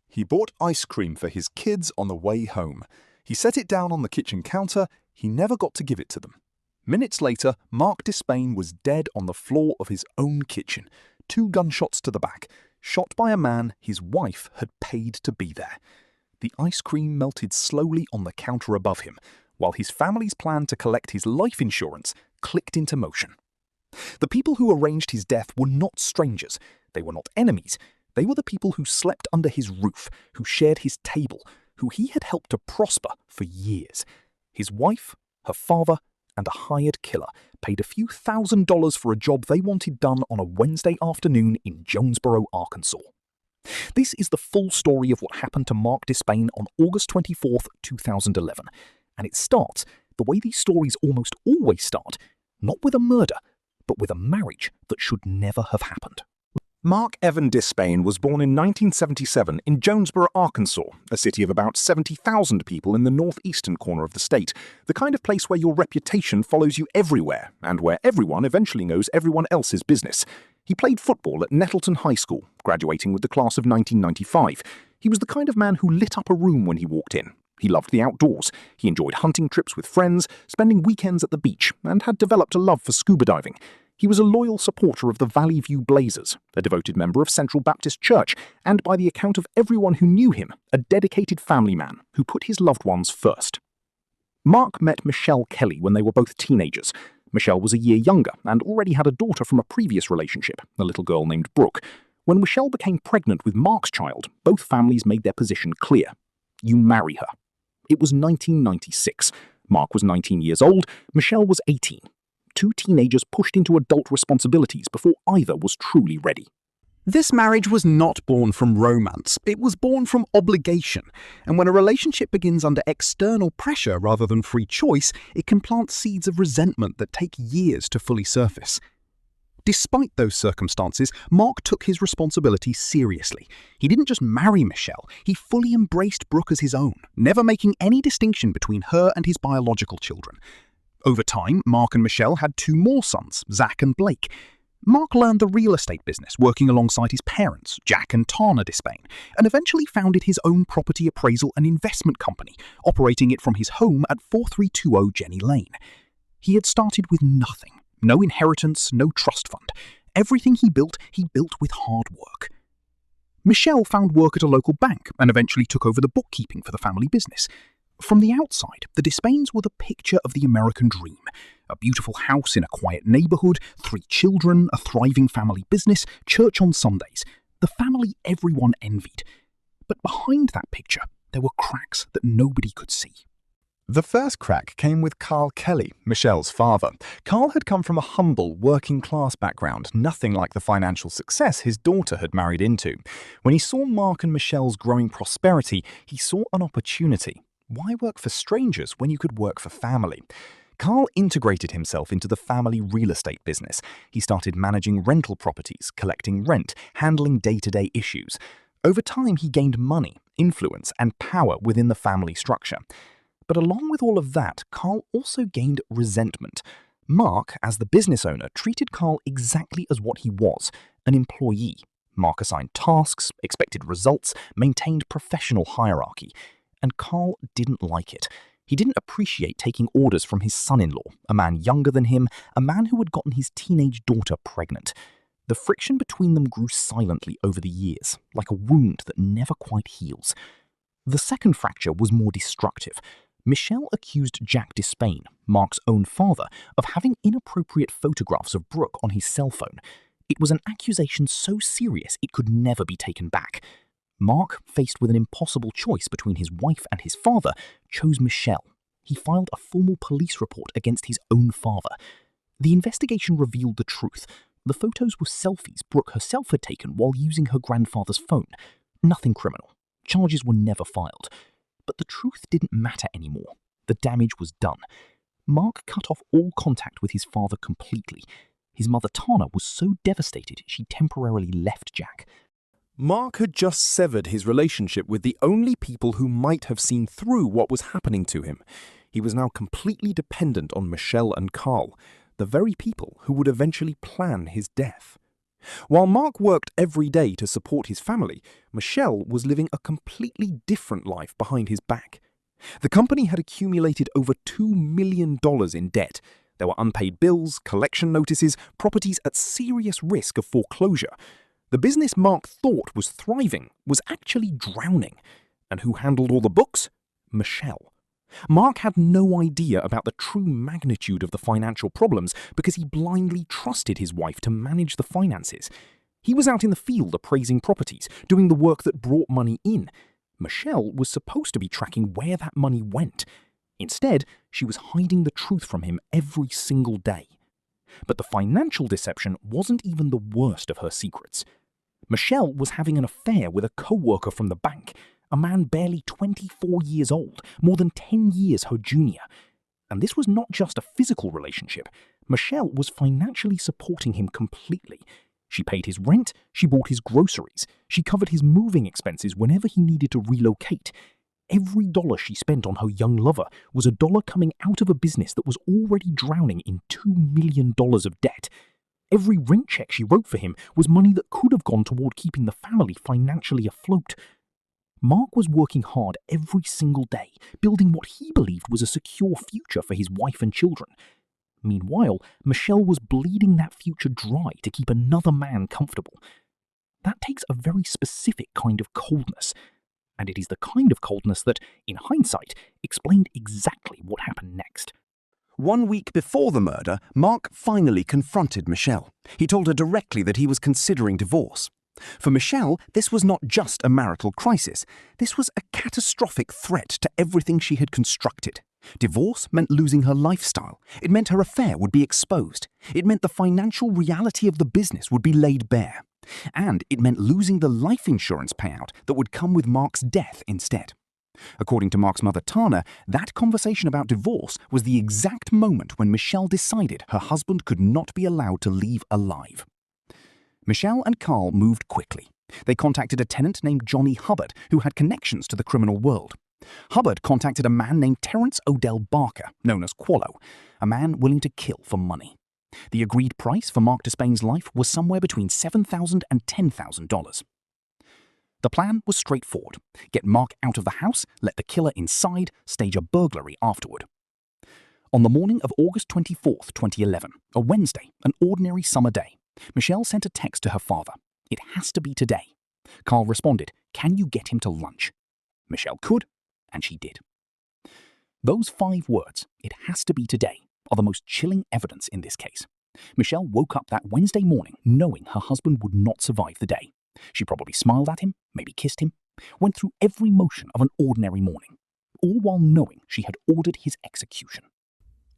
He bought ice cream for his kids on the way home. He set it down on the kitchen counter. He never got to give it to them. Minutes later, Mark Despain was dead on the floor of his own kitchen, 2 gunshots to the back, shot by a man his wife had paid to be there. The ice cream melted slowly on the counter above him, while his family's plan to collect his life insurance clicked into motion. The people who arranged his death were not strangers. They were not enemies. They were the people who slept under his roof, who shared his table, who he had helped to prosper for years. His wife, her father, and a hired killer paid a few $1,000s for a job they wanted done on a Wednesday afternoon in Jonesboro, Arkansas. This is the full story of what happened to Mark Despain on August 24th, 2011, and it starts the way these stories almost always start, not with a murder, but with a marriage that should never have happened. Mark Evan Despain was born in 1977 in Jonesboro, Arkansas, a city of about 70,000 people in the northeastern corner of the state, the kind of place where your reputation follows you everywhere, and where everyone eventually knows everyone else's business. He played football at Nettleton High School, graduating with the class of 1995. He was the kind of man who lit up a room when he walked in. He loved the outdoors. He enjoyed hunting trips with friends, spending weekends at the beach, and had developed a love for scuba diving. He was a loyal supporter of the Valley View Blazers, a devoted member of Central Baptist Church, and by the account of everyone who knew him, a dedicated family man who put his loved ones first. Mark met Michelle Kelly when they were both teenagers. Michelle was a year younger and already had a daughter from a previous relationship, a little girl named Brooke. When Michelle became pregnant with Mark's child, both families made their position clear. You marry her. It was 1996. Mark was 19 years old, Michelle was 18. 2 teenagers pushed into adult responsibilities before either was truly ready. This marriage was not born from romance, it was born from obligation, and when a relationship begins under external pressure rather than free choice, it can plant seeds of resentment that take years to fully surface. Despite those circumstances, Mark took his responsibility seriously. He didn't just marry Michelle, he fully embraced Brooke as his own, never making any distinction between her and his biological children. Over time, Mark and Michelle had 2 more sons, Zach and Blake. Mark learned the real estate business working alongside his parents, Jack and Tana Despain, and eventually founded his own property appraisal and investment company, operating it from his home at 4320 Jenny Lane. He had started with nothing. No inheritance, no trust fund. Everything he built with hard work. Michelle found work at a local bank and eventually took over the bookkeeping for the family business. From the outside, the Despains were the picture of the American dream. A beautiful house in a quiet neighborhood, 3 children, a thriving family business, church on Sundays. The family everyone envied. But behind that picture, there were cracks that nobody could see. The first crack came with Carl Kelly, Michelle's father. Carl had come from a humble, working-class background, nothing like the financial success his daughter had married into. When he saw Mark and Michelle's growing prosperity, he saw an opportunity. Why work for strangers when you could work for family? Carl integrated himself into the family real estate business. He started managing rental properties, collecting rent, handling day-to-day issues. Over time, he gained money, influence, and power within the family structure. But along with all of that, Carl also gained resentment. Mark, as the business owner, treated Carl exactly as what he was, an employee. Mark assigned tasks, expected results, maintained professional hierarchy. And Carl didn't like it. He didn't appreciate taking orders from his son-in-law, a man younger than him, a man who had gotten his teenage daughter pregnant. The friction between them grew silently over the years, like a wound that never quite heals. The second fracture was more destructive. Michelle accused Jack Despain, Mark's own father, of having inappropriate photographs of Brooke on his cell phone. It was an accusation so serious it could never be taken back. Mark, faced with an impossible choice between his wife and his father, chose Michelle. He filed a formal police report against his own father. The investigation revealed the truth. The photos were selfies Brooke herself had taken while using her grandfather's phone. Nothing criminal. Charges were never filed. But the truth didn't matter anymore. The damage was done. Mark cut off all contact with his father completely. His mother Tana was so devastated she temporarily left Jack. Mark had just severed his relationship with the only people who might have seen through what was happening to him. He was now completely dependent on Michelle and Carl, the very people who would eventually plan his death. While Mark worked every day to support his family, Michelle was living a completely different life behind his back. The company had accumulated over $2 million in debt. There were unpaid bills, collection notices, properties at serious risk of foreclosure. The business Mark thought was thriving was actually drowning. And who handled all the books? Michelle. Mark had no idea about the true magnitude of the financial problems because he blindly trusted his wife to manage the finances. He was out in the field appraising properties, doing the work that brought money in. Michelle was supposed to be tracking where that money went. Instead, she was hiding the truth from him every single day. But the financial deception wasn't even the worst of her secrets. Michelle was having an affair with a co-worker from the bank, a man barely 24 years old, more than 10 years her junior. And this was not just a physical relationship. Michelle was financially supporting him completely. She paid his rent, she bought his groceries, she covered his moving expenses whenever he needed to relocate. Every dollar she spent on her young lover was a dollar coming out of a business that was already drowning in $2 million of debt. Every rent check she wrote for him was money that could have gone toward keeping the family financially afloat. Mark was working hard every single day, building what he believed was a secure future for his wife and children. Meanwhile, Michelle was bleeding that future dry to keep another man comfortable. That takes a very specific kind of coldness, and it is the kind of coldness that, in hindsight, explained exactly what happened next. 1 week before the murder, Mark finally confronted Michelle. He told her directly that he was considering divorce. For Michelle, this was not just a marital crisis. This was a catastrophic threat to everything she had constructed. Divorce meant losing her lifestyle. It meant her affair would be exposed. It meant the financial reality of the business would be laid bare. And it meant losing the life insurance payout that would come with Mark's death instead. According to Mark's mother Tana, that conversation about divorce was the exact moment when Michelle decided her husband could not be allowed to leave alive. Michelle and Carl moved quickly. They contacted a tenant named Johnny Hubbard, who had connections to the criminal world. Hubbard contacted a man named Terence Odell Barker, known as Qualo, a man willing to kill for money. The agreed price for Mark Despain's life was somewhere between $7,000 and $10,000. The plan was straightforward. Get Mark out of the house, let the killer inside, stage a burglary afterward. On the morning of August 24th, 2011, a Wednesday, an ordinary summer day, Michelle sent a text to her father. It has to be today. Carl responded, "Can you get him to lunch?" Michelle could, and she did. Those 5 words, "it has to be today," are the most chilling evidence in this case. Michelle woke up that Wednesday morning knowing her husband would not survive the day. She probably smiled at him, maybe kissed him, went through every motion of an ordinary morning, all while knowing she had ordered his execution.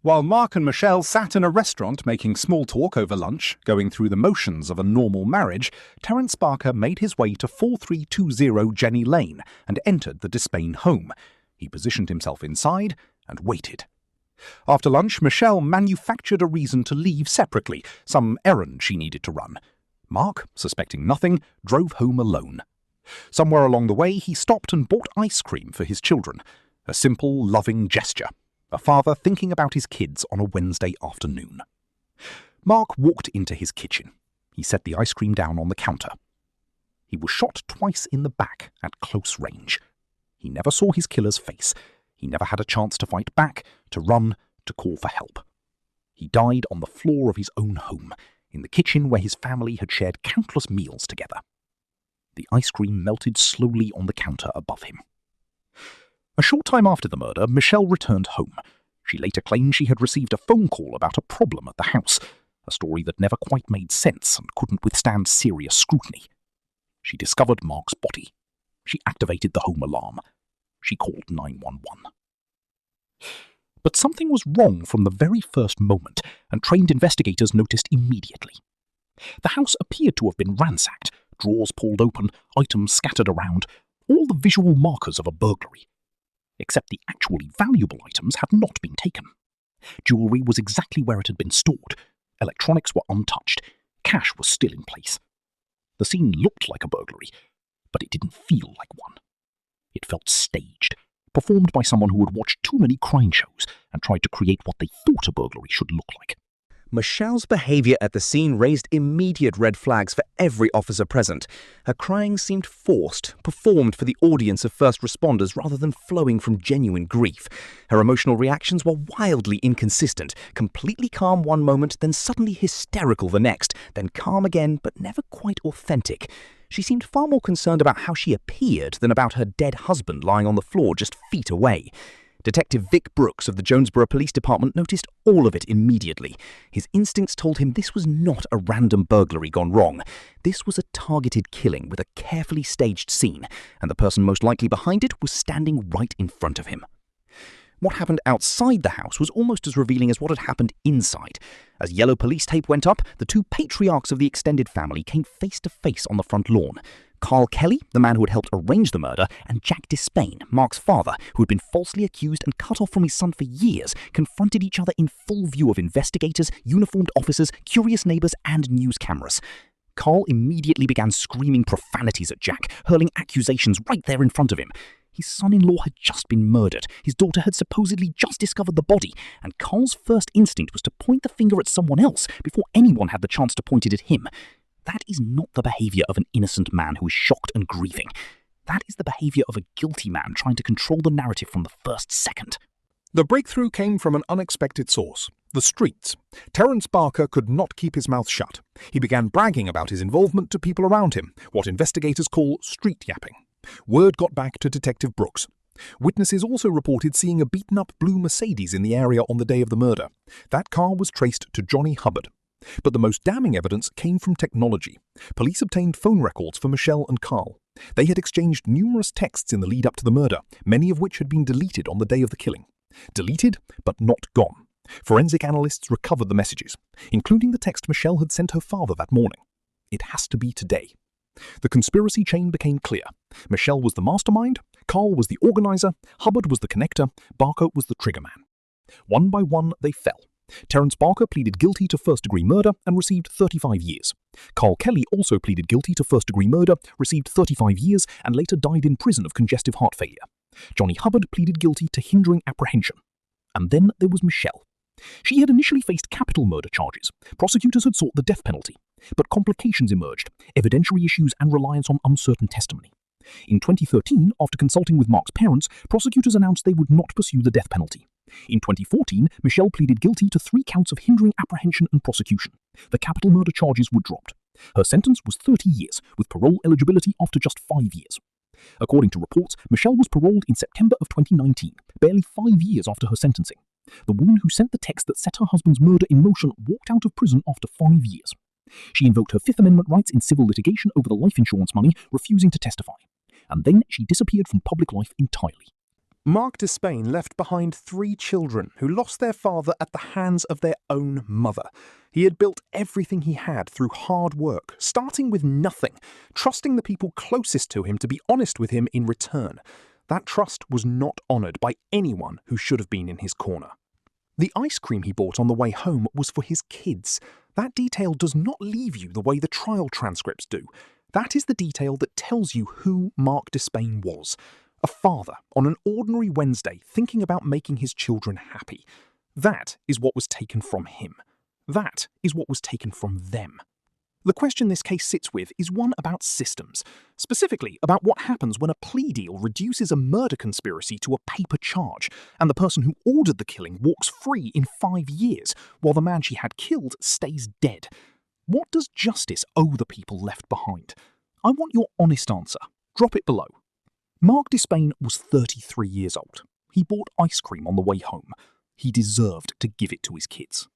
While Mark and Michelle sat in a restaurant making small talk over lunch, going through the motions of a normal marriage, Terence Barker made his way to 4320 Jenny Lane and entered the Despain home. He positioned himself inside and waited. After lunch, Michelle manufactured a reason to leave separately, some errand she needed to run. Mark, suspecting nothing, drove home alone. Somewhere along the way, he stopped and bought ice cream for his children. A simple, loving gesture. A father thinking about his kids on a Wednesday afternoon. Mark walked into his kitchen. He set the ice cream down on the counter. He was shot twice in the back at close range. He never saw his killer's face. He never had a chance to fight back, to run, to call for help. He died on the floor of his own home, in the kitchen where his family had shared countless meals together. The ice cream melted slowly on the counter above him. A short time after the murder, Michelle returned home. She later claimed she had received a phone call about a problem at the house, a story that never quite made sense and couldn't withstand serious scrutiny. She discovered Mark's body. She activated the home alarm. She called 911. But something was wrong from the very first moment, and trained investigators noticed immediately. The house appeared to have been ransacked, drawers pulled open, items scattered around, all the visual markers of a burglary. Except the actually valuable items had not been taken. Jewellery was exactly where it had been stored. Electronics were untouched. Cash was still in place. The scene looked like a burglary, but it didn't feel like one. It felt staged, performed by someone who had watched too many crime shows and tried to create what they thought a burglary should look like. Michelle's behavior at the scene raised immediate red flags for every officer present. Her crying seemed forced, performed for the audience of first responders rather than flowing from genuine grief. Her emotional reactions were wildly inconsistent, completely calm one moment, then suddenly hysterical the next, then calm again, but never quite authentic. She seemed far more concerned about how she appeared than about her dead husband lying on the floor just feet away. Detective Vic Brooks of the Jonesboro Police Department noticed all of it immediately. His instincts told him this was not a random burglary gone wrong. This was a targeted killing with a carefully staged scene, and the person most likely behind it was standing right in front of him. What happened outside the house was almost as revealing as what had happened inside. As yellow police tape went up, the two patriarchs of the extended family came face to face on the front lawn. Carl Kelly, the man who had helped arrange the murder, and Jack Despain, Mark's father, who had been falsely accused and cut off from his son for years, confronted each other in full view of investigators, uniformed officers, curious neighbors, and news cameras. Carl immediately began screaming profanities at Jack, hurling accusations right there in front of him. His son-in-law had just been murdered, his daughter had supposedly just discovered the body, and Carl's first instinct was to point the finger at someone else before anyone had the chance to point it at him. That is not the behavior of an innocent man who is shocked and grieving. That is the behavior of a guilty man trying to control the narrative from the first second. The breakthrough came from an unexpected source: the streets. Terence Barker could not keep his mouth shut. He began bragging about his involvement to people around him, what investigators call street yapping. Word got back to Detective Brooks. Witnesses also reported seeing a beaten-up blue Mercedes in the area on the day of the murder. That car was traced to Johnny Hubbard. But the most damning evidence came from technology. Police obtained phone records for Michelle and Carl. They had exchanged numerous texts in the lead up to the murder, many of which had been deleted on the day of the killing. Deleted, but not gone. Forensic analysts recovered the messages, including the text Michelle had sent her father that morning. It has to be today. The conspiracy chain became clear. Michelle was the mastermind, Carl was the organizer, Hubbard was the connector, Barker was the triggerman. One by one, they fell. Terence Barker pleaded guilty to first-degree murder and received 35 years. Carl Kelly also pleaded guilty to first-degree murder, received 35 years, and later died in prison of congestive heart failure. Johnny Hubbard pleaded guilty to hindering apprehension. And then there was Michelle. She had initially faced capital murder charges. Prosecutors had sought the death penalty. But complications emerged, evidentiary issues and reliance on uncertain testimony. In 2013, after consulting with Mark's parents, prosecutors announced they would not pursue the death penalty. In 2014, Michelle pleaded guilty to 3 counts of hindering apprehension and prosecution. The capital murder charges were dropped. Her sentence was 30 years, with parole eligibility after just 5 years. According to reports, Michelle was paroled in September of 2019, barely 5 years after her sentencing. The woman who sent the text that set her husband's murder in motion walked out of prison after 5 years. She invoked her Fifth Amendment rights in civil litigation over the life insurance money, refusing to testify. And then she disappeared from public life entirely. Mark Despain left behind 3 children who lost their father at the hands of their own mother. He had built everything he had through hard work, starting with nothing, trusting the people closest to him to be honest with him in return. That trust was not honoured by anyone who should have been in his corner. The ice cream he bought on the way home was for his kids. That detail does not leave you the way the trial transcripts do. That is the detail that tells you who Mark Despain was. A father on an ordinary Wednesday thinking about making his children happy. That is what was taken from him. That is what was taken from them. The question this case sits with is one about systems, specifically about what happens when a plea deal reduces a murder conspiracy to a paper charge, and the person who ordered the killing walks free in 5 years, while the man she had killed stays dead. What does justice owe the people left behind? I want your honest answer. Drop it below. Mark Despain was 33 years old. He bought ice cream on the way home. He deserved to give it to his kids.